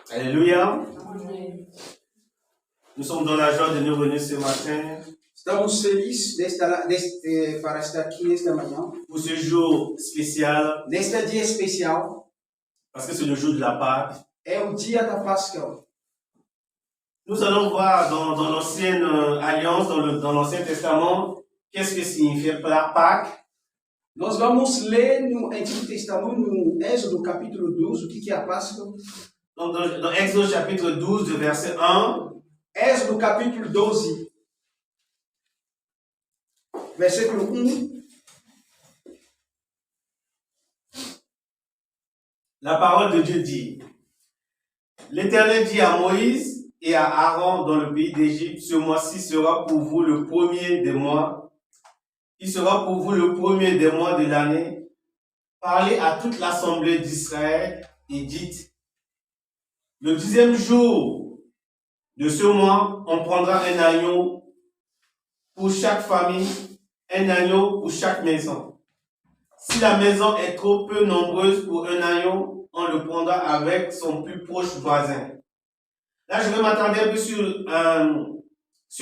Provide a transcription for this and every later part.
Alléluia. Amém. Nous sommes dans la joie de nous réunir ce matin Estamos felizes para estar aqui nesta manhã, pour ce jour spécial, neste dia especial. parce que c'est le jour de la Pâque. É o dia da Páscoa. Nous allons voir dans l'ancienne alliance, dans l'Ancien Testament, qu'est-ce que signifiait la Pâque. Nós vamos ler no Antigo Testamento, no Êxodo capítulo 12, o que é a Páscoa. Donc, dans Exode chapitre 12, verset 1, Êxodo capítulo 12, versículo 1. la parole de Dieu dit: L'Éternel dit à Moïse et à Aaron dans le pays d'Égypte, ce mois-ci sera pour vous le premier des mois. Il sera pour vous le premier des mois de l'année. Parlez à toute l'assemblée d'Israël et dites: le 10e jour de ce mois, on prendra un agneau pour chaque famille, un agneau pour chaque maison. Si la maison est trop peu nombreuse pour un agneau, on le prendra avec son plus proche voisin. Là, je vais m'attarder un peu sur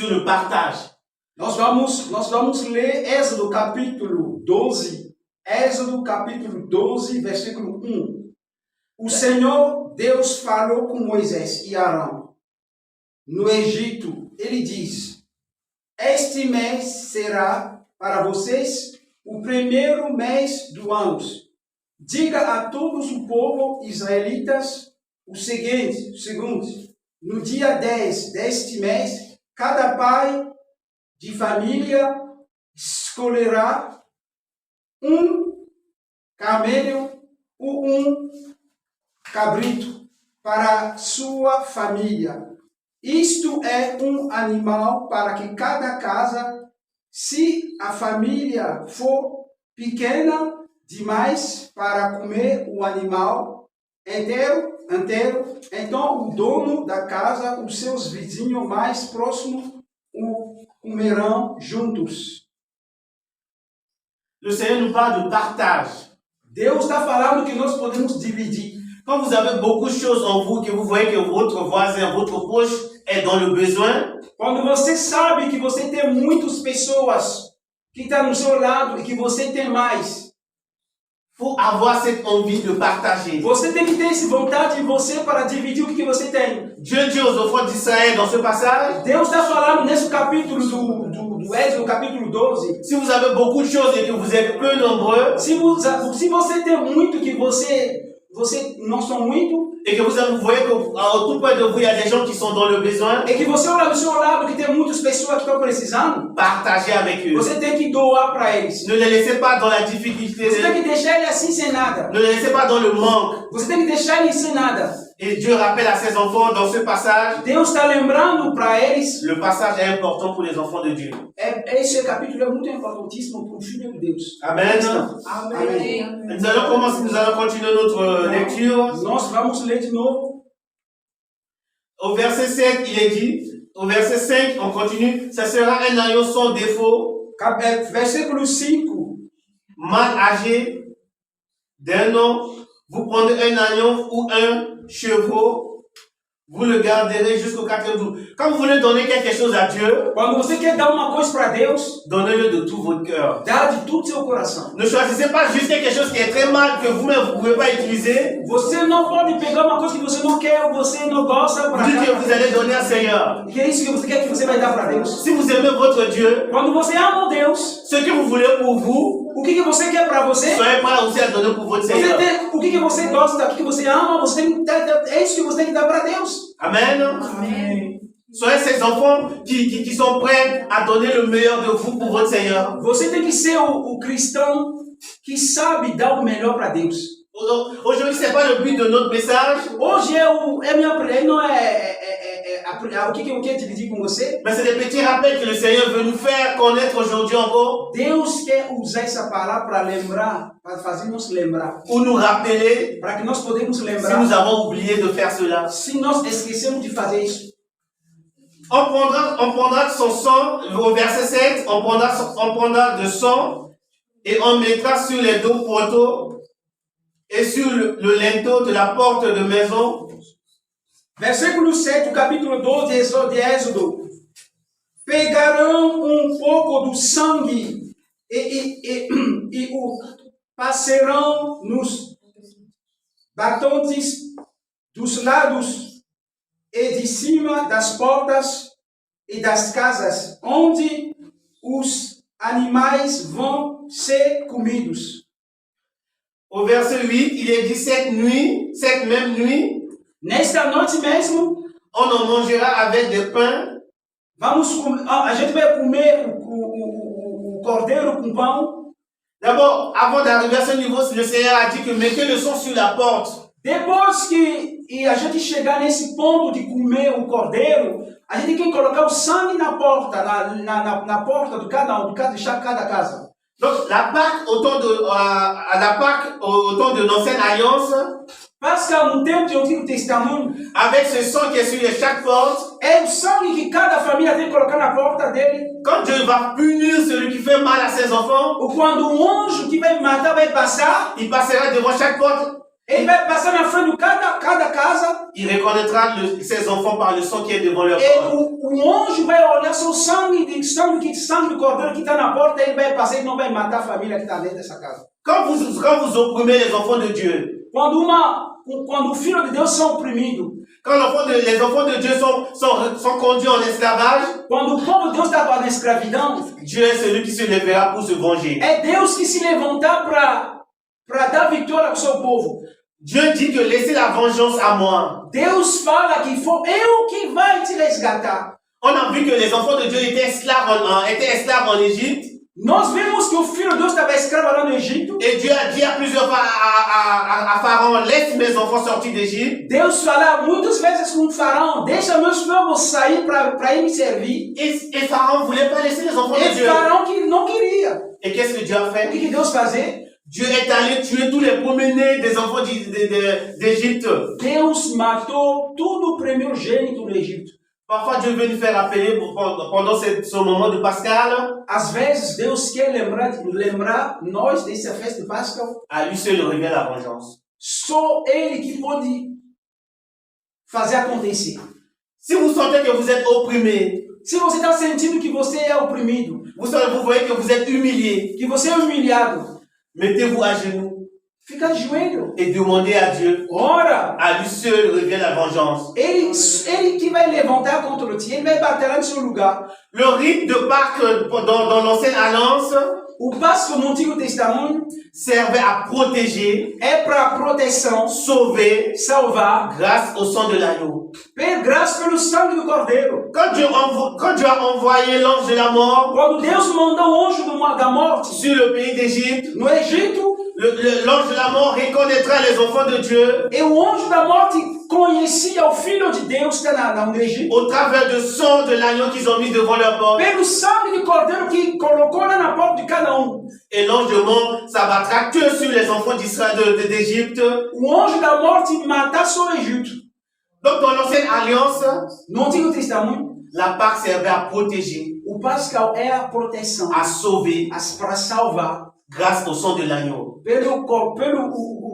le partage. Nós vamos ler Êxodo capítulo 12. Êxodo capítulo 12, versículo 1. O Senhor Deus falou com Moisés e Arão no Egito. Ele diz: este mês será para vocês o primeiro mês do ano. Diga a todos o povo israelitas o seguinte: no dia 10 deste mês, cada pai de família escolherá um camelo ou um cabrito para sua família. Isto é um animal para que cada casa, se a família for pequena demais para comer o animal inteiro, então o dono da casa, os seus vizinhos mais próximos, o comerão juntos. Le Seigneur nous parle de partage. Deus está falando que nós podemos dividir. Quand vous avez beaucoup de choses en vous, que vous voyez que votre voisin, votre proche est dans le besoin, Quando você sabe que você tem muitas pessoas que estão no seu lado e que você tem mais, faut avoir cette envie de partager. você tem que ter essa vontade de você para dividir o que você tem. Dieu dit aux enfants d'Israël dans ce passage: Deus está falando nesse capítulo do Êxodo, capítulo 12. si vous avez beaucoup de choses et que vous êtes peu nombreux, Se você tem muito que você não são muito, et que vous voyez qu'au tout près de vous, il y a des gens qui sont dans le besoin, e que você olha do seu lado que tem muitas pessoas que estão precisando, partagez avec eux. você tem que doar para eles. Ne les laissez pas dans la difficulté. Você tem que deixar ele assim sem nada. Ne les laissez pas dans le manque. Você tem que deixar ele sem nada. Et Dieu rappelle à ses enfants dans ce passage, Deus está lembrando para eles. le passage est important pour les enfants de Dieu. Esse capítulo é muito importantíssimo para o filho de Deus. Amen. Amém. Nous allons continuer notre lecture. Nós vamos ler de novo. Au verset 7, il est dit, au verset 5, on continue, ça sera un agneau sans défaut, Versículo 5. mal âgé, d'un an. Vous prenez un agneau ou un chevreau, vous le garderez jusqu'au 4e jour. Quand vous voulez donner quelque chose à Dieu, Quando você quer dar uma coisa para Deus, donnez-le de tout votre cœur. dá de todo seu coração. Ne choisissez pas juste quelque chose qui est très mal, que vous-même vous ne pouvez pas utiliser. Você não pode pegar uma coisa que você não quer, você não gosta Vous para dites que vous allez donner au Seigneur. que é isso que você quer que você vai dar para Deus. Si vous aimez votre Dieu, Quando você ama Deus, ce que vous voulez pour vous, o que você quer para você? soyez prêts aussi à donner pour votre Você Seigneur. tem, o que você gosta, o que você ama, você tem que é isso que você tem que dar para Deus. Amen. Amém. Soyez ces enfants qui sont prêts à donner le meilleur de vous pour votre Seigneur. Você tem que ser o cristão que sabe dar o melhor para Deus. Aujourd'hui, ce n'est pas le but de notre message, Hoje não é o que eu quero dividir com você. mais c'est des petits rappels que le Seigneur veut nous faire connaître aujourd'hui encore, Deus quer usar essa palavra para lembrar, para fazer-nos lembrar, pour nous rappeler para que nós podemos si lembrar. nous avons oublié de faire cela. Se nós esquecemos de fazer isso, On prendra son sang, au verset 7, on prendra de sang et on mettra sur les deux poteaux et sur le linteau de la porte de maison Versículo 7 do capítulo 12 de Êxodo. Pegarão um pouco do sangue e o passarão nos batentes dos lados e de cima das portas e das casas, onde os animais vão ser comidos. Au verset 8, il est dit cette même nuit, Nesta noite mesmo, on en mangera avec des pains a gente vai comer o cordeiro com pão. D'abord, avant d'arriver à ce niveau, le Seigneur a dit que mettez le sang sur la porte. Depois que a gente chegar nesse ponto de comer o cordeiro, a gente tem que colocar o sangue na porta, na porta de cada casa. Donc, la Pâque, au temps de l'ancienne alliance, Parce que no tempo do Antigo Testamento, avec ce sang qui est sur chaque porte, é o sangue que cada família tem que colocar na porta dele. quand Dieu va punir celui qui fait mal à ses enfants, Ou quando o anjo que vai matar vai passar, il passera devant chaque porte, ele vai passar na frente de cada casa, il reconnaîtra ses enfants par le sang qui est devant leur e porte. o anjo vai olhar só o sangue do cordeiro que está na porta, ele vai passar e não vai matar a família que está dentro dessa casa. Quand vous opprimez les enfants de Dieu, Quando o filho de Deus são oprimidos, quand les enfants de Dieu sont conduits en esclavage, quando o povo de Deus estava na escravidão, Dieu est celui qui se lèvera pour se venger. é Deus que se levantar para dar vitória ao seu povo. Dieu dit que laissez la vengeance à moi. Deus fala que for eu que vai te resgatar. On a vu que les enfants de Dieu étaient esclaves en Égypte. Nós vemos que o filho de Deus estava escravo lá no Egito. Et Dieu a dit à plusieurs fois à Pharaon, laisse mes enfants sortir d'Égypte. Deus fala muitas vezes com o faraó, deixa meus filhos sair para ir me servir. Et Pharaon ne voulait pas laisser les enfants de E Dieu. faraó que não queria. Et qu'est-ce que Dieu a O fait? que Deus fazia? Dieu est allé tuer tous les premiers-nés des enfants d'Égypte. Deus matou tudo o primogênito do Egito. Parfois, Dieu veut nous faire appeler pendant ce moment de Pascal. Às vezes, Deus quer lembrar nós dessa festa de Páscoa. À lui seul revient la vengeance. Só Ele que pode fazer acontecer. Si vous sentez que vous êtes opprimé, Se você está sentindo que você é oprimido, vous voyez que vous êtes humilié, que você é humilhado, mettez-vous à genoux fica de joelho. et demandez à Dieu. Ora, À lui seul revient la vengeance. ele que vai levantar contra ti, ele vai bater lá no seu lugar. Le rite de Pâques dans l'ancienne alliance O Páscoa no Antigo Testamento servait à protéger, é para proteção, sauver salvar, grâce au sang de l'agneau. graças pelo sangue do Cordeiro. Quand Dieu a envoyé l'ange de la mort Quando Deus mandou o anjo da morte sur le pays d'Égypte, no Egito, l'ange de la mort reconnaîtra les enfants de Dieu e o anjo da morte conhecia o Filho de Deus que está no Egito. au travers du sang de l'agneau qu'ils ont mis devant leur porte. Pelo sangue do Cordeiro que colocou lá na porta de cada um. Et l'ange de mort s'abattra que sur les enfants d'Égypte. O anjo da morte matar só o Egito. Donc dans l'ancienne alliance, No Antigo Testamento, la Pâque servait à protéger, o Páscoa é a proteção à sauver para salvar grâce au sang de l'agneau. pelo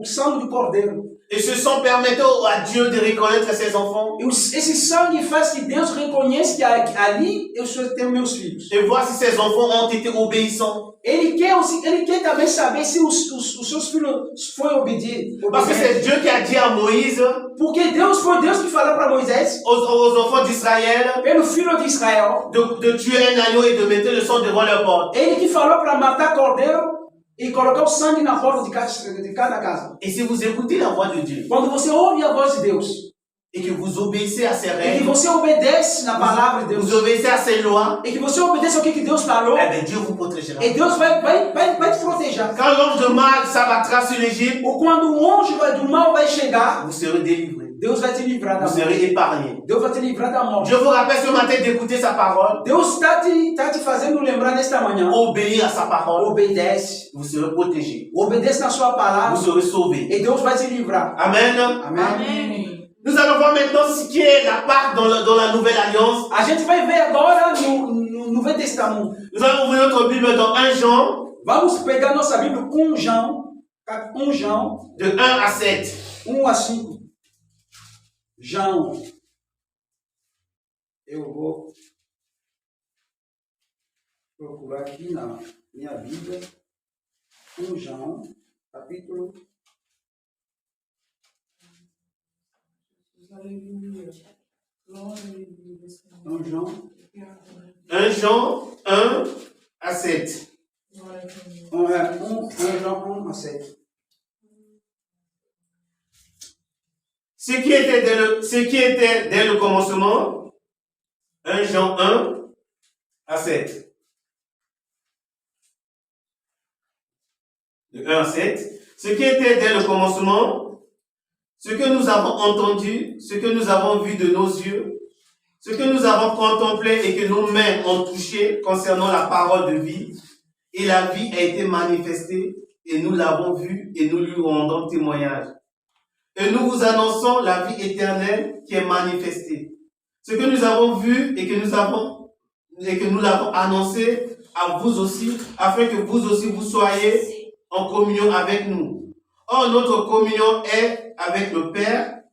sangue do Cordeiro. Et ce sang permettait à Dieu de reconnaître ses enfants E esse sangue faz que Deus reconheça que ali eu tenho meus filhos. et voir si ses enfants ont été obéissants. Ele quer também saber se os seus filhos foram obedientes. Parce que c'est Dieu qui a dit à Moïse, Porque foi Deus que falou para Moisés, aux enfants d'Israël, pelo filho de Israel, de tuer un agneau et de mettre le sang devant leur porte. ele que falou para matar cordeiro e colocar o sangue na porta de cada casa. Et si vous écoutez la voix de Dieu Quando você ouve a voz de Deus et que vous obéissez à ses e que règles, você obedece na palavra de vous Deus obéissez à ses lois, e que você obedece ao que Deus falou, eh bien Dieu vous protégera. e Deus vai te proteger. Quand l'ange de mal s'abattra sur l'Égypte, Ou quando o anjo do mal vai chegar, vous serez délivrés. Deus vai te livrar da Vous morte. serez épargnés. Deus vai te livrar da morte. Je vous rappelle ce matin d'écouter sa parole, Deus está te fazendo lembrar nesta manhã. obéir à sa parole, Obedece. vous serez protégés. Obedece na sua palavra Vous serez sauvés. e Deus vai te livrar. Amen. Amém. Nous allons voir maintenant ce qui est la Pâque dans la Nouvelle Alliance. A gente vai ver agora no Novo Testamento. Nous allons ouvrir notre Bible dans 1 Jean, Vamos pegar nossa Bíblia com 1 João, de 1 à 7. 1 a 5. João. Eu vou procurar aqui na minha Bíblia. 1 João, capítulo. Então, João. 1 Jean 1 à 7. 1 João 1 à 7. Ce qui était dès le commencement, 1 Jean 1 à 7. De 1 à 7. Ce qui était dès le commencement, ce que nous avons entendu, ce que nous avons vu de nos yeux, ce que nous avons contemplé et que nos mains ont touché concernant la parole de vie, et la vie a été manifestée, et nous l'avons vue, et nous lui rendons témoignage. Et nous vous annonçons la vie éternelle qui est manifestée. Ce que nous avons vu et que nous l'avons annoncé à vous aussi, afin que vous aussi vous soyez en communion avec nous. Or, notre communion est avec le Père,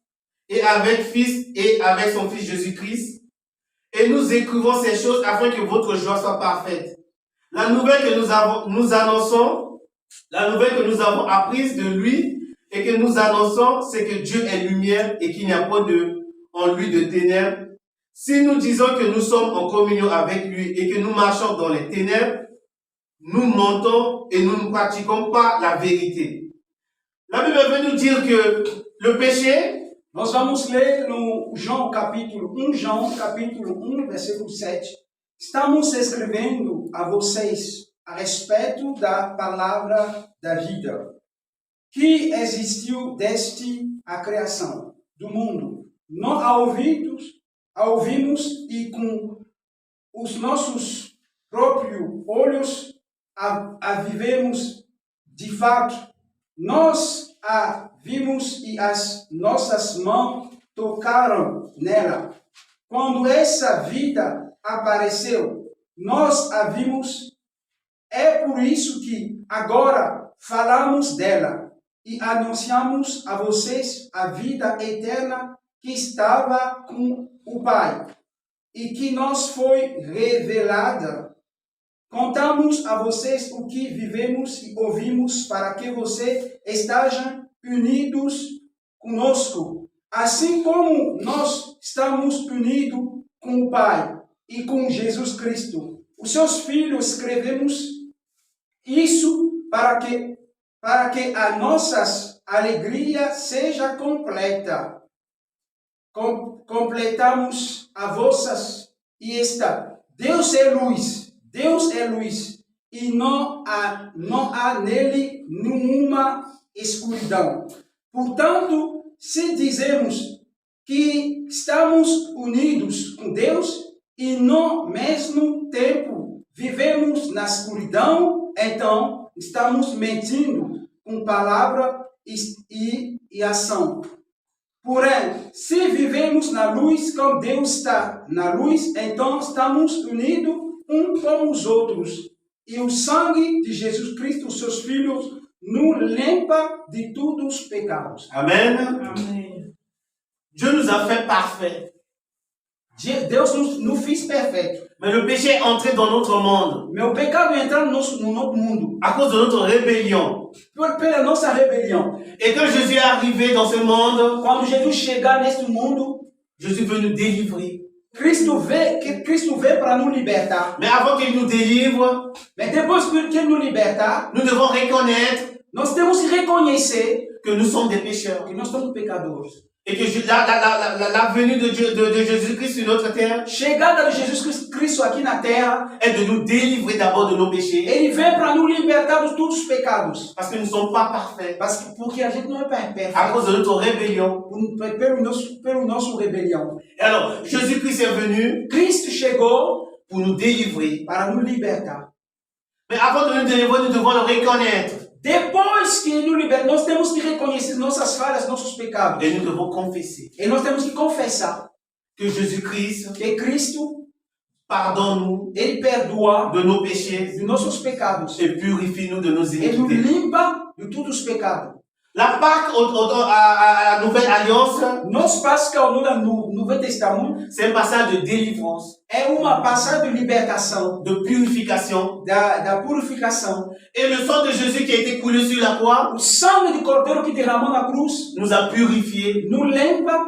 et avec Fils, et avec son Fils Jésus-Christ. Et nous écrivons ces choses afin que votre joie soit parfaite. La nouvelle que nous annonçons, la nouvelle que nous avons apprise de lui, et que nous annonçons, c'est que Dieu est lumière et qu'il n'y a pas en lui de ténèbres. Si nous disons que nous sommes en communion avec lui et que nous marchons dans les ténèbres, nous mentons et nous ne pratiquons pas la vérité. La Bible veut nous dire que le péché... Nós vamos ler no João capítulo 1, João capítulo 1, versículo 7. Estamos escrevendo a vocês a respeito da palavra da vida, que existiu desde a criação do mundo. Nós a ouvimos e com os nossos próprios olhos a vivemos de fato. Nós a vimos e as nossas mãos tocaram nela. Quando essa vida apareceu, nós a vimos. É por isso que agora falamos dela e anunciamos a vocês a vida eterna que estava com o Pai e que nos foi revelada. Contamos a vocês o que vivemos e ouvimos para que vocês estejam unidos conosco, assim como nós estamos unidos com o Pai e com Jesus Cristo. Os seus filhos escrevemos isso para que a nossa alegria seja completa. Completamos a vossas e esta. Deus é luz e não há nele nenhuma escuridão. Portanto, se dizemos que estamos unidos com Deus e no mesmo tempo vivemos na escuridão, então estamos mentindo com palavra e ação. Porém, se vivemos na luz, como Deus está na luz, então estamos unidos uns com os outros. E o sangue de Jesus Cristo, seus filhos, nos limpa de todos os pecados. Amen. Amém. Dieu nous a fait parfaits. Deus nos fez perfeitos. Mais le péché est entré dans notre monde. Meu pecado entrou no nosso mundo. À cause de notre rébellion. Pela nossa rebelião. Et quand Jésus est arrivé dans ce monde, quando Jesus chegar neste mundo, Jésus veut nous délivrer. Cristo veio para nos libertar. Mais avant qu'il nous délivre, mas depois que ele nos libertar, nous devons reconnaître nós temos que reconhecer que nous sommes des pécheurs. Que nós somos pecadores. Et que la venue de Jésus-Christ sur notre terre, chegada de Jesus Cristo aqui na terra, est de nous délivrer d'abord de nos péchés. Ele vem para nos libertar de todos os pecados. Parce que nous ne sommes pas parfaits. Porque a gente não é perfeito. À cause de notre rébellion. Pelo nosso rebelião. Et alors, Jésus-Christ est venu. Cristo chegou pour nous délivrer. Para nos libertar. Mais avant de nous délivrer, nous devons le reconnaître. Depois que nos liberta, nós temos que reconhecer nossas falhas, nossos pecados. Et nous devons confesser. E nós temos que confessar que Jésus-Christ, que Cristo, pardonne-nous, ele perdoa de nos péchés, de nossos pecados, et purifie-nous de nos iniquités. Ele nos limpa de todos os pecados. La Pâque à la Nouvelle Alliance, Nós Páscoa no Novo Testamento c'est un passage de délivrance, é uma passagem de libertação, de purification. da purificação. Et le sang de Jésus qui a été coulé sur la croix O sangue de Cordeiro que derramou na cruz nous a purifiés. nos limpa.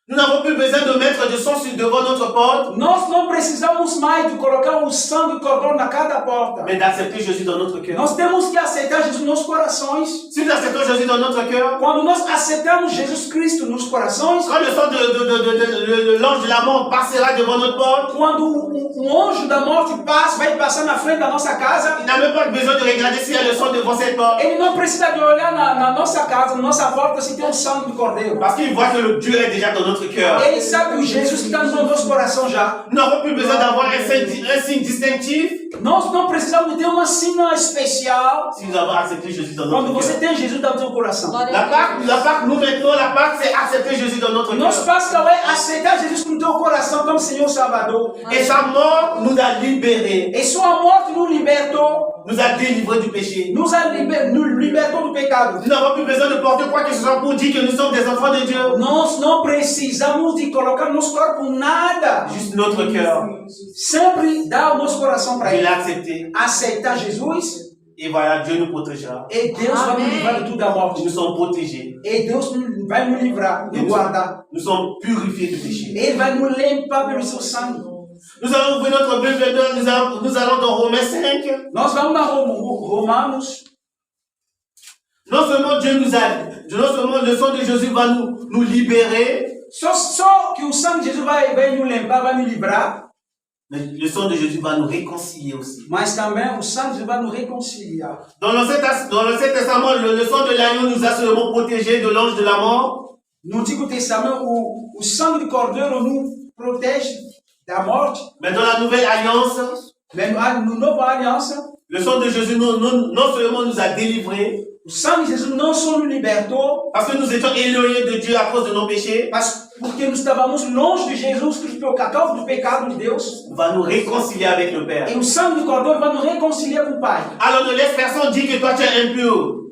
Nous n'avons plus besoin de mettre du sang devant notre porte, Nós não precisamos mais de colocar o sangue de Cordeiro na cada porta. mais d'accepter Jésus dans notre cœur. Nós temos que aceitar Jesus nos nossos corações. Si nous acceptons Jésus dans notre cœur, Quando nós aceitamos Jesus Cristo nos corações, quand le sang de l'ange de la mort passera devant notre porte, quando o anjo da morte passa, vai passar na frente da nossa casa, il n'a même pas besoin de regarder s'il y a le sang devant cette porte. ele não precisa de olhar na nossa casa, na nossa porta, se tem um sangue de Cordeiro. Parce qu'il voit que le Dieu est déjà dans notre cœur. Ele sabe que Jesus está no nosso coração já. Nous n'avons plus besoin d'avoir un signe distinctif Nós não precisamos de ter uma sina especial si nous avons accepté Jésus dans quando notre você cœur. tem Jesus no seu coração. La Pâque, nous maintenant, la Pâque, c'est accepter Jésus dans notre Nosso cœur. Páscoa é aceitar Jesus no teu coração como Senhor Salvador. Et sa mort nous a libérés, E sua morte nos libertou, nous a délivrés du péché. nos libertou do pecado. Nous n'avons plus besoin de porter quoi que ce soit pour dire que nous sommes des enfants de Dieu. Nós não precisamos de colocar no nosso corpo nada. Juste notre cœur. Sempre dá o nosso coração para Il Ele. l'a accepté. Aceitar Jesus Et voilà, Dieu nous protégera. e Deus vai nos livrar de toda a morte. Nous sommes protégés. E Deus vai nos livrar, nos guardar. Nous sommes purifiés du péché. Ele vai nos limpar pelo seu sangue. Nous allons ouvrir notre Bible, nous allons dans Romains 5. Nós vamos na Romanos. Non seulement le sang de Jésus va nous libérer, Só que o sangue de Jesus vai nos limpar, vai nos livrar. mais le sang de Jésus va nous réconcilier aussi. Mas também o sangue de Jesus vai nos reconciliar. Dans l'Ancien Testament, le sang de l'agneau nous a seulement protégés de l'ange de la mort. No Antigo Testamento, o sangue de Cordeiro nos protege da morte. Mais dans la Nouvelle Alliance, Mas no Novo Aliança, le sang de Jésus non seulement nous a délivrés, o sangue de Jesus não só nos libertou, parce que nous étions éloignés de Dieu à cause de nos péchés, mas porque nós estávamos longe de Jesus por causa do pecado de Deus. va nous réconcilier avec le Père. E o sangue de Cordeiro vai nos reconciliar com o Pai. Alors ne laisse personne dire que toi tu es impur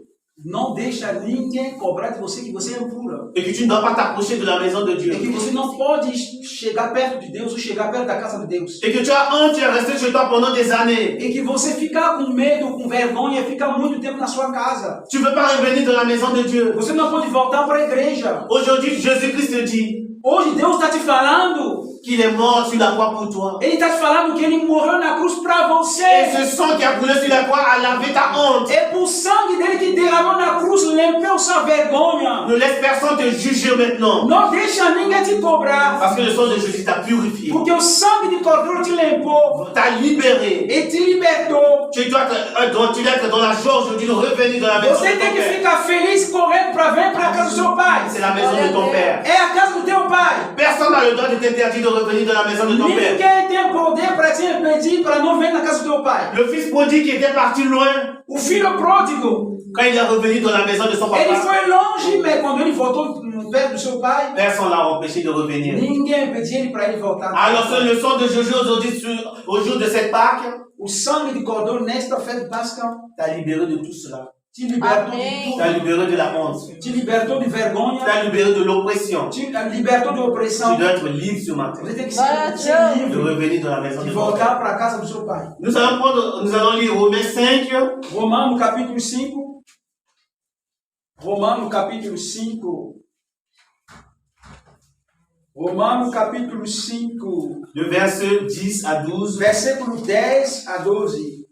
Não deixa ninguém cobrar de você que você é impura. et que tu ne dois pas t'approcher de la maison de E que Dieu. você não pode chegar perto de Deus ou chegar perto da casa de Deus. Et que tu as honte, tu es resté chez toi pendant des années. E que você ficar com medo, com vergonha, ficar muito tempo na sua casa. Tu ne veux pas revenir dans la maison de Dieu. Você não pode voltar para a igreja. Aujourd'hui, Jésus-Christ te dit Hoje Deus está te falando. qu'il est mort sur la croix pour toi. Ele está te falando que ele morreu na cruz para Et você. ce sang qui a coulé sur la croix a lavé ta honte. É por sangue dele que derramou na cruz, limpou sua vergonha. Ne laisse personne te juger maintenant. Não deixa ninguém te cobrar. Parce que le sang de Jésus t'a purifié, Porque o sangue de Cordeiro te limpou t'a libéré. e te libertou. Tu dois être dans la joie aujourd'hui de revenir dans la maison Você de tem ton que Père. ficar feliz correndo para vir para a casa do seu pai. C'est la maison de ton Père. É a casa do teu pai. Personne n'a le droit de t'interdire de revenir dans la maison de ton Père. Ninguém tem poder para te impedir para não vir na casa do teu pai. Le fils prodigue qui était parti loin, O filho pródigo, quand il est revenu dans la maison de son ele papa, foi longe, mas quando ele voltou perto do seu pai, personne l'a empêché de revenir. ninguém impediu ele para ele voltar. Alors le sang de Jésus aujourd'hui, au jour de cette Pâque, O sangue de Cordeiro nesta festa de Páscoa t'a libéré de tout cela. te libertou Amém. de T'a tudo. libéré de la honte. Te libertou de vergonha, T'a libéré de l'oppression. te libertou de Tu opressão. dois être libre ce matin Você tem que Glória a ser Deus. de livre revenir dans la maison de de ton Père. voltar para a casa do seu pai. Nous allons lire Romains 5, Romanos capítulo 5. Romanos capítulo 5. Romanos capítulo 5, le verset 10 à 12. versículo 10 a 12.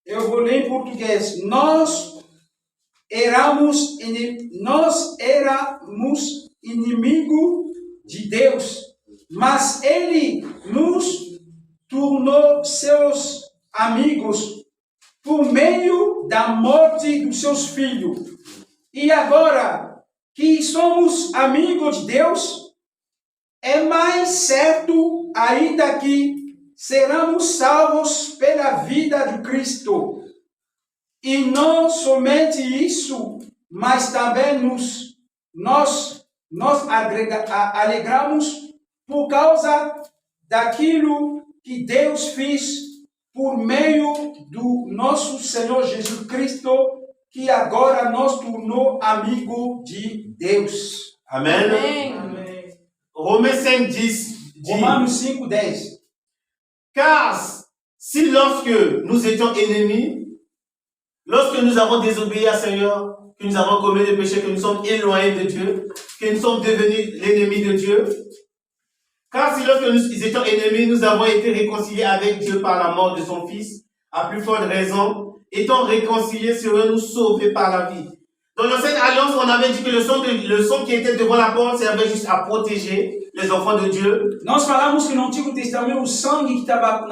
Eu vou ler em português. Nós éramos inimigo de Deus, mas Ele nos tornou seus amigos por meio da morte dos seus filhos. E agora que somos amigos de Deus, é mais certo ainda que seremos salvos pela vida de Cristo. E não somente isso, mas também nós alegramos por causa daquilo que Deus fez por meio do nosso Senhor Jesus Cristo, que agora nos tornou amigo de Deus. Amen. Amém. Romains 5, 10 dit, Romanos 5:10. car si lorsque nous étions ennemis, lorsque nous avons désobéi à Seigneur, que nous avons commis des péchés, que nous sommes éloignés de Dieu, que nous sommes devenus l'ennemi de Dieu, car si lorsque nous étions ennemis, nous avons été réconciliés avec Dieu par la mort de son Fils, à plus forte raison, étant réconciliés, serons-nous sauvés par la vie. Dans l'ancienne alliance, on avait dit que le son qui était devant la porte servait juste à protéger les enfants de Dieu. Nós falamos que no Antigo Testamento o sangue que estava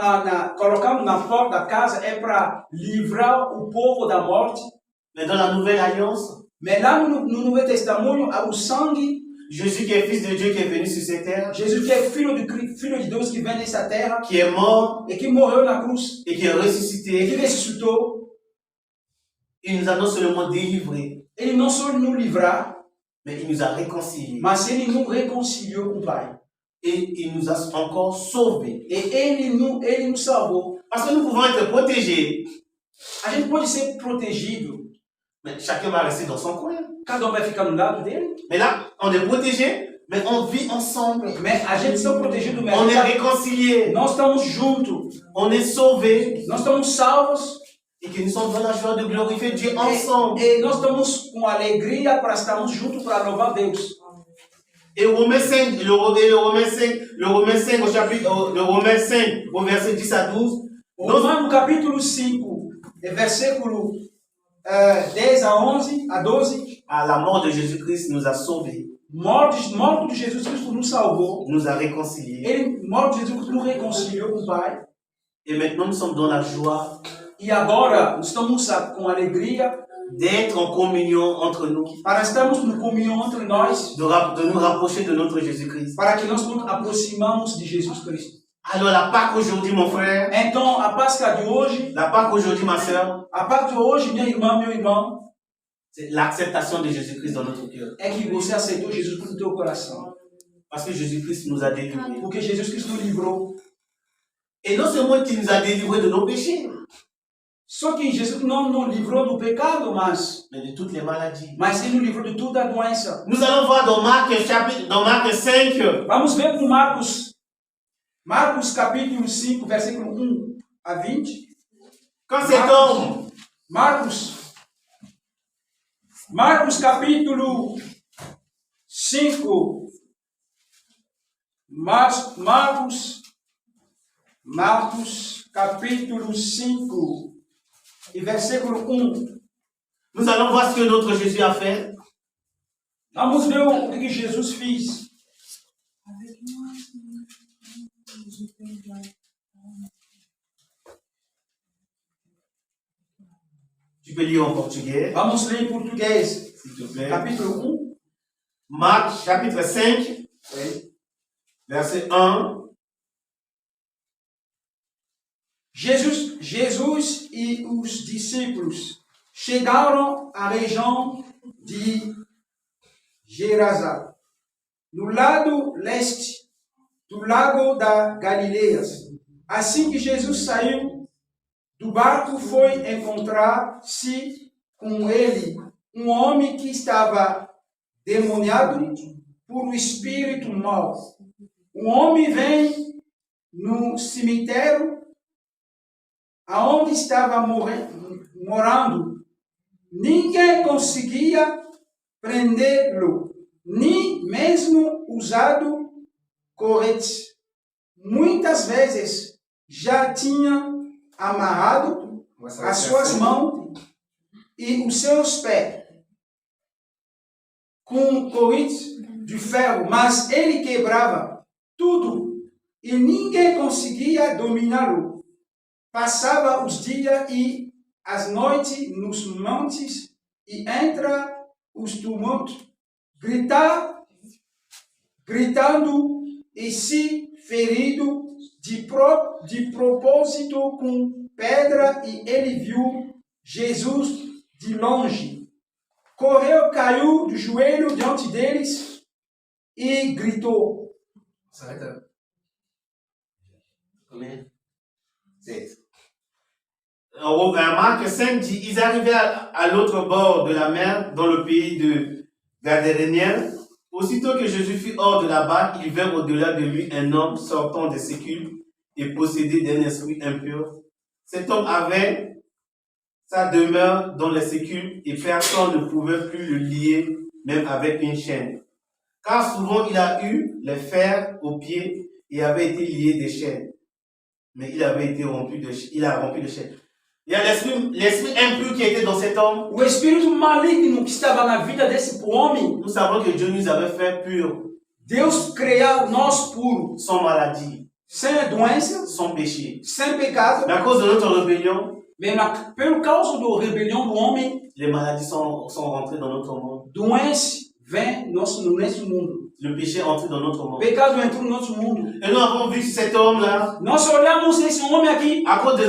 colocado na porta da casa é para livrar o povo da morte. Mais dans la nouvelle alliance, Mas lá no Novo Testamento, o sangue, Jésus qui est fils de Dieu, qui est venu sur cette terre, Jesus que é filho de Deus que vem nessa terra qui est mort e que morreu na cruz et qui est e que ressuscité, ressuscitou, il nous a non seulement délivrés, ele não só nos livrar, mais il nous a réconciliés. mas ele nos reconciliou com o Pai. Et il nous a encore sauvés. E ele nos salvou. Parce que nous pouvons être protégés, A gente pode ser protegido, mais chacun va rester dans son coin. cada vai ficar no lado dele, Mais là, on est protégés, mais on vit ensemble. mas a gente está protegido mesmo. On est réconciliés, Nós estamos juntos, on est sauvés, nós estamos salvos. et que nous sommes dans la joie de glorifier Dieu ensemble. E nós estamos com alegria para estarmos juntos para louvar Deus. Et Romains 5, le Romains 5 au chapitre, le Romains 5 au verset 10 à 12, Romanos capítulo 5, versículo 10 a 11 a 12, à la mort de Jésus-Christ nous a sauvés, morte de Jesus Cristo nos salvou. nous a réconciliés. Morte de Jesus Cristo nos reconciliou com o Pai. Et maintenant nous sommes dans la joie E agora estamos com alegria d'être en communion entre nous, para estarmos em comunhão entre nós, de nous rapprocher de notre Jésus-Christ. para que nós nos aproximamos de Jesus Cristo. Alors la Pâque aujourd'hui, mon frère, Então, a Páscoa de hoje, la Pâque aujourd'hui, ma sœur, a Páscoa de hoje, minha irmã, meu irmão, c'est l'acceptation de Jésus-Christ dans notre cœur. é que você aceitou Jesus no teu coração. Parce que Jésus-Christ nous a délivrés. Porque Jesus Cristo nos livrou. Et non seulement qu'il nous a délivrés de nos péchés, Só que Jesus não nos livrou do pecado, mas mais de toutes les maladies. ele nos livrou de toda a doença. Nous allons voir dans Marc 5, Vamos ver com Marcos capítulo 5, versículo 1 a 20. quand cet homme, Marcos capítulo 5. Marcos capítulo 5 e versículo 1. nous allons voir ce que notre Jésus a fait. Vamos ver o que Jesus fez. Tu peux lire en portugais, Vamos ler em português. s'il te plaît. Capítulo 1. Marc chapitre 5, verset 1. Jesus e os discípulos chegaram à região de Gerasa, no lado leste do lago da Galileia. Assim que Jesus saiu do barco, foi encontrar-se com ele um homem que estava demoniado por um espírito mau. O homem vem no cemitério aonde estava morando. Ninguém conseguia prendê-lo, nem mesmo usado corrente. Muitas vezes já tinha amarrado as suas mãos e os seus pés com correntes de ferro, mas ele quebrava tudo e ninguém conseguia dominá-lo. Passava os dias e as noites nos montes e entre os tumultos, gritando e se ferido de propósito com pedra, e ele viu Jesus de longe. Correu, caiu do joelho diante deles e gritou. Combien? 6. Marc 5 dit, ils arrivaient à l'autre bord de la mer, dans le pays de Gadéréniens. Aussitôt que Jésus fut hors de la barque, il vint au-delà de lui un homme sortant des sépulcres et possédé d'un esprit impur. Cet homme avait sa demeure dans les sépulcres et personne ne pouvait plus le lier, même avec une chaîne. Car souvent il a eu les fers aux pieds et avait été lié des chaînes. Mais il avait été rompu de chaînes. Il y a l'esprit impur qui était dans cet homme. O espírito maligno que estava na vida desse homem. Nous savons que Dieu nous avait fait purs. Deus criou nós puros. Sans maladie. Sem doença. Sans péché. Sem pecado. Mais à cause de notre rébellion. Pelo causa da rebelião do homem. Les maladies sont rentrées dans notre monde. Doença vem nesse mundo. Le péché est entré dans notre monde. Pecado entrou no nosso mundo. Et nous avons vu cet homme-là. Nós olhamos esse homem aqui. À cause de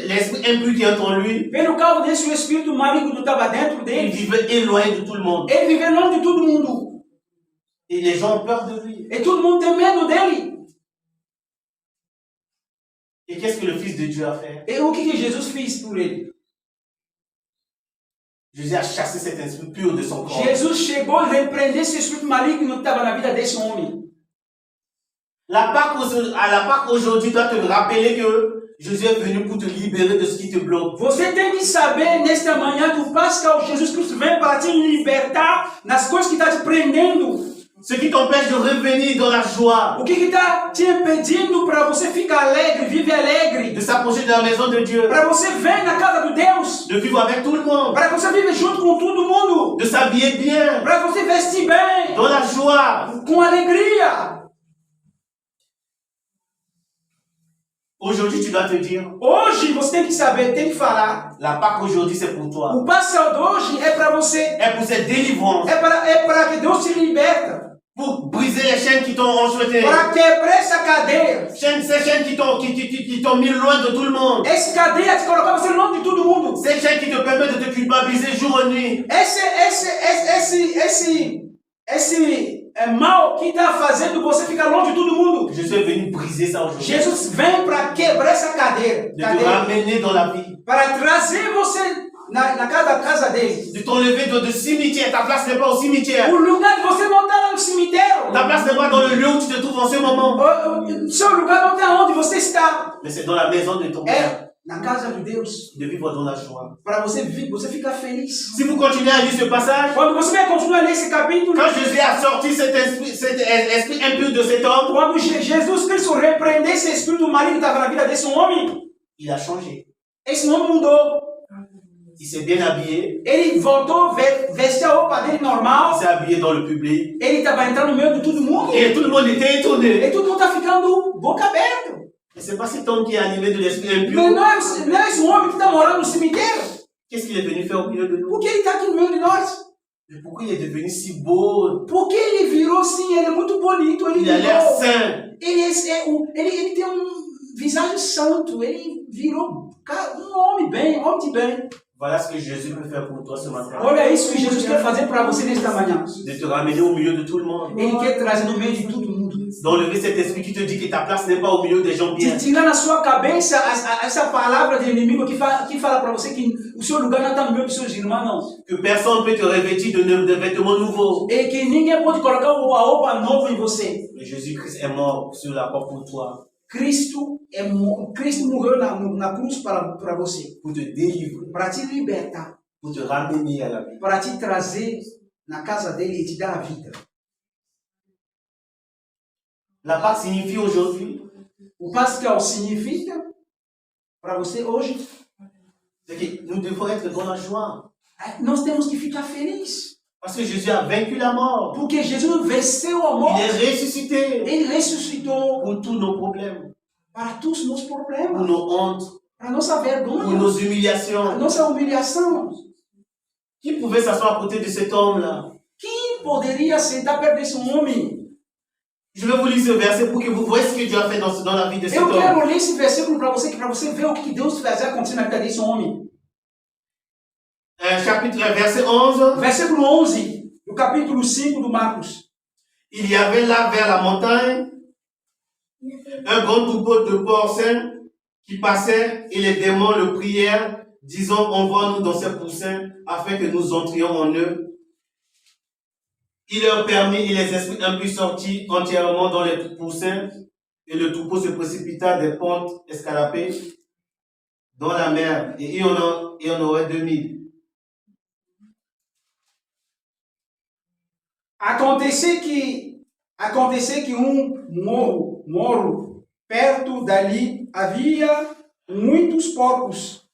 l'esprit impur qui est en lui. Pelo causa desse espírito maligno que estava dentro dele. Il vivait éloigné de tout le monde. Ele vivait longe de todo mundo. Et les gens ont peur de lui. E todo mundo tem medo dele. Et qu'est-ce que le Fils de Dieu a fait? E o que Jesus fez por ele? Jésus a chassé cet esprit pur de son corps. Jesus chegou e repreendeu esse espírito maligno que estava na vida desse homem. À la Pâque aujourd'hui, dois te rappeler que Jésus est venu pour te libérer de ce qui te bloque. Você tem que saber nesta manhã que o Pascal Jesus Cristo vem para te libertar nas coisas que está te prendendo. Ce qui t'empêche de revenir dans la joie. O que está te impedindo para você ficar alegre, viver alegre? De s'approcher de la maison de Dieu. Para você vir na casa de Deus. De vivre avec tout le monde. Para você viver junto com todo mundo. De s'habiller bien. Para você vestir bem. Dans la joie. Com alegria. Aujourd'hui, tu dois te dire. Hoje você tem que saber, tem que falar. La Pâque aujourd'hui, c'est pour toi. O Páscoa de hoje é para você. É pour cette délivrance. É para que Deus te liberta. Pour briser les chaînes qui t'ont enchaîné. Para quebrar essa cadeia. Ces chaînes qui t'ont mis loin de tout le monde. Essa cadeia te colocar você longe de todo mundo. Ces chaînes qui te permettent de te culpabiliser jour et nuit. Esse mal que está fazendo você ficar longe de todo mundo. Je suis venu briser ça aujourd'hui. Jesus vem para quebrar essa cadeia. De te ramener dans la vie. Para trazer você na casa dele. De t'enlever de cimetière. Ta place n'est pas au cimetière. O lugar de você não está no cemitério. Ta place n'est pas dans le lieu où tu te trouves en ce moment. Seu lugar não está onde você está. Mais c'est dans la maison de ton Père. Na casa de Deus. De vivre dans la joie. Para você ficar feliz. Si vous continuez à lire ce passage. Quando você vai continuar nesse capítulo. Quand Jésus a sorti cet esprit impur de cet homme. Quando Jesus Cristo repreendeu esse espírito maligno que estava na vida desse homem. Il a changé. Esse homem mudou. Il s'est bien habillé. Ele voltou, vestiu a roupa dele normal. Il s'est habillé dans le public. Ele estava entrando no meio de todo mundo. Et tout le monde était étonné. E todo mundo está ficando boca aberta. Mais c'est pas cet homme qui est animé de l'esprit impur. Mas não é esse homem que está morando no cemitério. Qu'est-ce qu'il est venu faire au milieu de nous? Por que ele está aqui no meio de nós? Mais pourquoi il est devenu si beau? Porque ele virou sim, ele é muito bonito. Il a l'air saint. Ele tem visagem santo. Ele virou homem de bem. Voilà ce que Jésus peut faire pour toi ce matin. Olha isso que Jesus quer fazer para você nesta manhã. De te ramener au milieu de tout le monde. Ele quer trazer no meio de todo mundo. D'enlever cet esprit qui te dit que ta place n'est pas au milieu des gens bien. De tirar na sua cabeça essa palavra de inimigo que fala para você que o seu lugar não está no meio dos seus irmãos, não. Que personne ne peut te revêtir de vêtements nouveaux. E que ninguém pode colocar a roupa nova em você. Mais Jésus-Christ est mort sur la croix pour toi. Cristo morreu na cruz para você. Pour te délivrer. Para te libertar. Pour te ramener à la vie. Para te trazer na casa dele e te dar a vida. La Pâque signifie aujourd'hui. O Pascal significa para você hoje. C'est que nous devons être dans la joie. Nós temos que ficar felizes. Parce que Jésus a vaincu la mort. Porque Jesus venceu a morte. Il est ressuscité. Ele ressuscitou. Pour tous nos problèmes. Para todos os nossos problemas. Pour nos hontes. Para nossa vergonha. Pour nos humiliations. Para nossa humilhação. Qui pouvait s'asseoir à côté de cet homme-là? Quem poderia sentar perto desse homem? Je vais vous lire ce verset pour que vous voyez ce que Dieu a fait dans la vie de cet homme. Eu quero ler esse versículo para você ver o que Deus fez acontecer na vida desse homem. Verset 11. Versículo 11 do capítulo 5 do Marcos. Il y avait là vers la montagne un grand troupeau de porcs sains qui passaient et les démons le prièrent, disant, envoie-nous dans ces poussins afin que nous entrions en eux. Il leur permit et les esprits impurs sortirent entièrement dans les poussins et le troupeau se précipita des pentes escarpées dans la mer et il y en aurait 2000. Aconteceu que morro perto dali havia muitos porcos.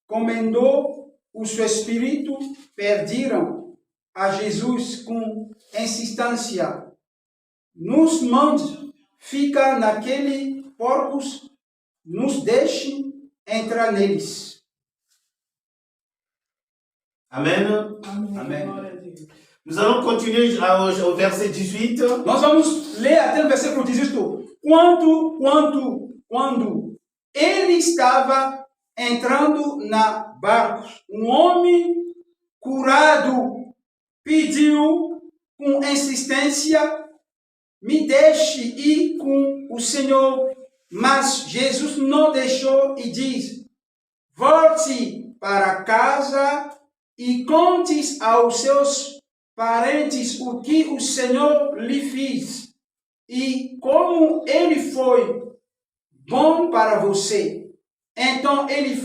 Comendo o seu espírito, pediram a Jesus com insistência: nos mande ficar naquele porcos, nos deixe entrar neles. Amen. Amém. Nous allons continuer au verset 18. Nós vamos ler até o versículo 18. Quando ele estava entrando na barca, um homem curado pediu com insistência: me deixe ir com o Senhor. Mas Jesus não deixou e diz: volte para casa e conte aos seus parentes o que o Senhor lhe fez e como ele foi bom para você. Então ele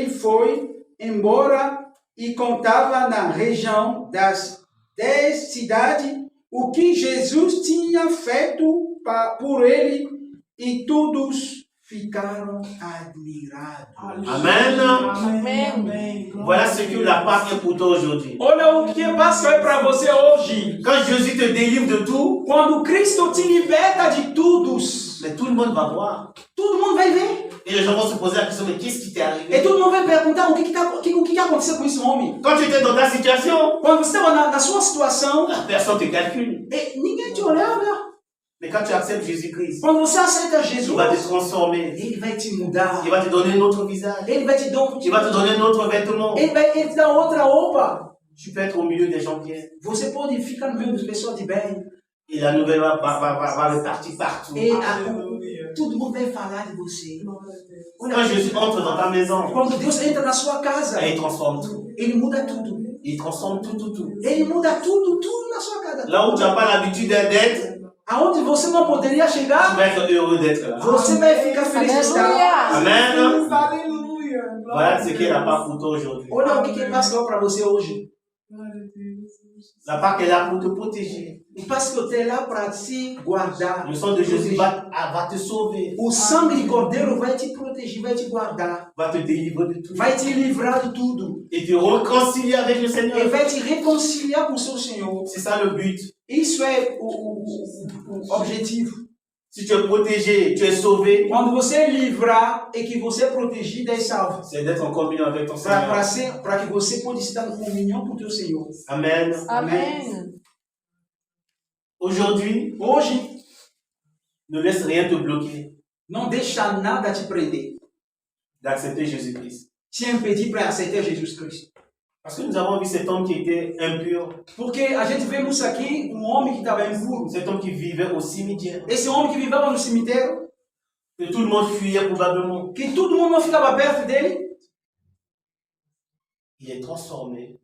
foi embora e contava na região das 10 cidades o que Jesus tinha feito por ele e todos ficaram admirados. Amen. Amém. Voilà ce que la Pâque est pour toi aujourd'hui. Olha o que Páscoa é para você hoje. Quand Jésus te délivre de tout, Quando Cristo te liberta de todos, mais tout le monde va voir. todo mundo vai ver. Et les gens vont se poser la question, mais qu'est-ce qui t'est E arrivé? todo mundo vai perguntar o que aconteceu com esse homem. Quand tu étais dans ta situation, Quando você estava na sua situação, personne ne te calcule. ninguém te olhava. Mais quand tu acceptes Jésus-Christ, Quando você aceita il Jesus, va te transformer. ele vai te mudar. Il va te donner un autre visage. Ele vai te dar Il va te donner un autre vêtement. ele te dar outra roupa. Tu peux être au milieu des gens bien. Você pode ficar no meio das pessoas de bem. Et la nouvelle va repartir partout. E todo mundo vai falar de você. Quand Jésus entre dans ta maison, Quando Deus entra na sua casa, il transforme tout. ele muda tudo. Il transforme tout. Ele muda tudo na sua casa. Là où tu n'as pas l'habitude d'être, Aonde você não poderia tu chegar, vas être heureux d'être là. você vai ficar feliz de estar. Amen. Aleluia. Voilà ce qu'est la Pâque pour toi aujourd'hui. Olha o que é Páscoa para você hoje. La Pâque est là pour te protéger. O Páscoa é lá para te guardar. Le sang de Jésus va te sauver, O sangue de Cordeiro vai te proteger, vai te guardar. va te délivrer de tout. Vai te livrar de tudo. Et te réconcilier avec le E Seigneur. vai te reconciliar com o seu Senhor. C'est ça le but. Isso é o objetivo. Si tu es protégé, tu es sauvé, Quando você é livrar e que você é protegido e salvo. c'est d'être en communion avec ton Seigneur. Para que você possa estar em comunhão com o teu Senhor. Amen. Amém. Aujourd'hui, Hoje, ne laisse rien te bloquer não deixa nada te prender. d'accepter Jésus-Christ. Te impedir para aceitar Jesus Cristo. Parce que nous avons vu cet homme qui était impur, Porque a gente vemos aqui um homem que estava impuro. cet homme qui vivait au cimetière, Esse homem que vivia no cemitério, que tout le monde fuyait probablement. que todo mundo não ficava perto dele. Il est transformé,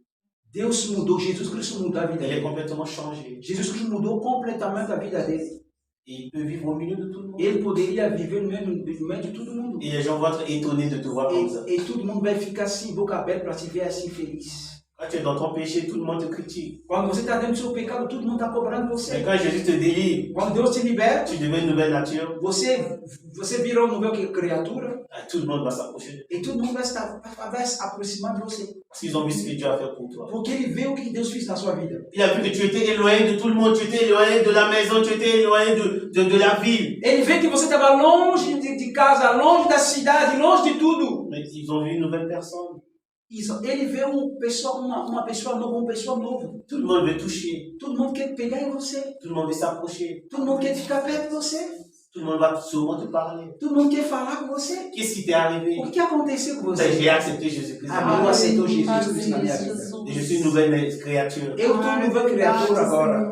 Deus mudou, Jesus Cristo mudou a vida il est dele. complètement changé. Jesus Cristo mudou completamente a vida dele. Et il peut vivre au milieu de tout le monde. Ele poderia viver no meio de todo mundo. Et les gens vont être étonnés de te voir comme ça. E todo mundo vai ficar assim, boca aberta, para te ver assim feliz. Quand tu es dans ton péché, tout le monde te critique. Quando você está dentro do seu pecado, todo mundo está cobrando Mais você. quand Jésus te délivre, Quando Deus te liberta, tu deviens une nouvelle nature, você virou uma nova criatura. tout le monde va s'approcher. E todo mundo vai se aproximar de você. Parce qu'ils ont vu ce que Dieu a fait pour toi. Porque ele vê o que Deus fez na sua vida. Il a vu que tu étais éloigné de tout le monde, tu étais éloigné de la maison, tu étais éloigné de la ville. Ele vê que você estava longe de casa, longe da cidade, longe de tudo. Mais ils ont vu une nouvelle personne. Isso. Ele vê uma pessoa nova. Tout le monde veut toucher, Todo mundo quer pegar em você. tout le monde veut s'approcher, Todo mundo quer ficar perto de você. tout le monde va sûrement te parler. Todo mundo quer falar com você. Qu'est-ce qui t'est arrivé? O que aconteceu com Ben, você? j'ai accepté Jésus-Christ. Ah, eu aceito Jesus Cristo na minha vida. Et je suis une nouvelle créature. Eu estou uma nova criatura agora.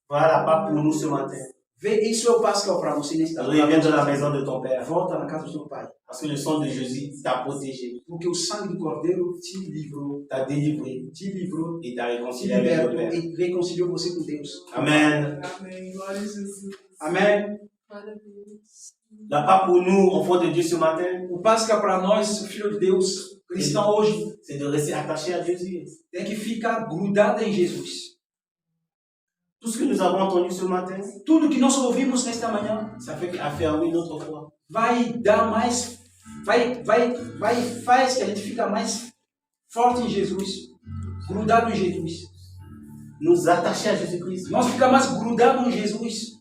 Voilà, pas pour nous ce matin. Isso é o Páscoa para você nesta Reviens dans la maison de ton Père. Volta na casa do seu pai. Parce que le sang de Jésus t'a protégé, Porque o sangue do Cordeiro te livrou, t'a délivré et t'a te réconcilié avec le libertou Père. e reconciliou você com Deus. Amen. Amém. Glória a Jesus. Amém? Glória a Deus. La Pâque pour nous, enfants de Dieu ce matin, O Páscoa para nós, filho de Deus, cristão hoje, c'est de rester attaché à Jésus. tem que ficar grudado em Jesus. Tout ce que nous avons entendu ce matin, Tudo que nós ouvimos nesta manhã ça fait affermir notre foi. vai dar mais, faz que a gente fica mais forte em Jesus, grudado em Jesus. Nous attacher à Jésus-Christ. Nós ficamos mais grudados em Jesus,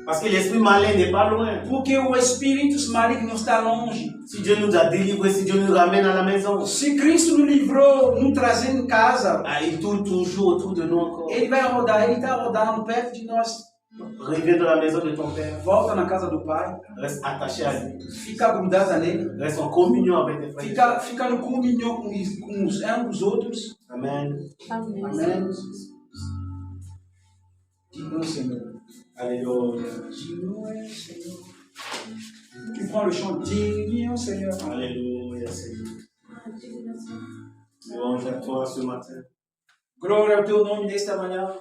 Parce que l'esprit malin n'est pas loin. porque o espírito maligno está longe. Si Dieu nous a délivrés, si Dieu nous ramène à la maison, Se Cristo nos livrou, nos trazendo em casa, il tourne toujours autour de nous encore. Ele vai rodar, Ele está rodando perto de nós. Reviens dans la maison de ton Père. Volta na casa do Pai, Reste attaché à lui. fica grudado nele, Reste en communion avec tes frères. fica no comunhão com uns com os outros. Amen. Amém. Amém. Dis-nous, Seigneur. Alléluia. Dis-nous, Seigneur. Tu prends le chant, dis-nous, Seigneur. Alléluia, Seigneur. Louange à toi ce matin. Glória ao teu nome nesta manhã.